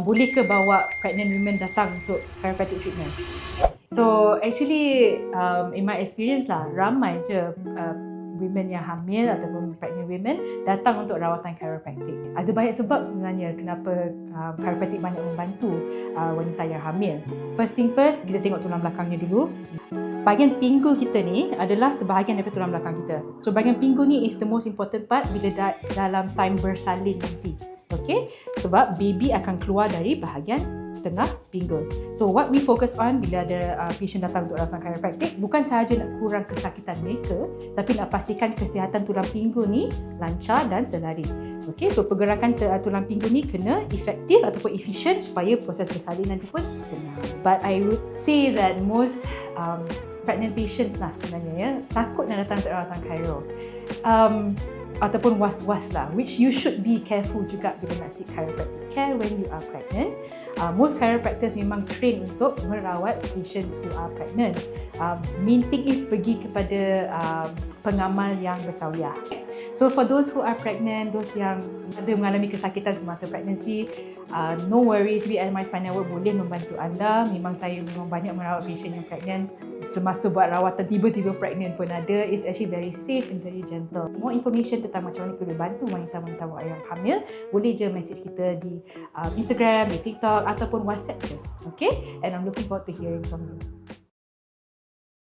boleh ke bawa pregnant women datang untuk chiropractic treatment? So actually in my experience lah, ramai je women yang hamil ataupun pregnant women datang untuk rawatan chiropractic. Ada banyak sebab sebenarnya kenapa chiropractic banyak membantu wanita yang hamil. First thing first, kita tengok tulang belakangnya dulu. Bahagian pinggul kita ni adalah sebahagian daripada tulang belakang kita. So bahagian pinggul ni is the most important part bila dalam time bersalin nanti. Okay? Sebab baby akan keluar dari bahagian tengah pinggul. So what we focus on bila ada patient datang untuk rawatan chiropractic, bukan sahaja nak kurang kesakitan mereka, tapi nak pastikan kesihatan tulang pinggul ni lancar dan selari. Okay, so pergerakan tulang pinggul ni kena efektif ataupun efisien supaya proses bersalin nanti pun senang. But I would say that most pregnant patients lah sebenarnya ya, takut nak datang untuk rawatan chiro. Ataupun was-was lah, which you should be careful juga bila nak seek chiropractic care when you are pregnant. Most chiropractors memang train untuk merawat patients who are pregnant. Main thing is pergi kepada pengamal yang bertauliah. So for those who are pregnant, those yang ada mengalami kesakitan semasa pregnancy, no worries, BMI Spine Network boleh membantu anda. Memang saya memang banyak merawat patient yang pregnant. Semasa buat rawatan tiba-tiba pregnant pun ada. It's actually very safe and very gentle. More information tentang macam mana boleh bantu wanita-wanita yang hamil, boleh je message kita di Instagram, di TikTok ataupun WhatsApp je. Okay? And I'm looking forward to hearing from you.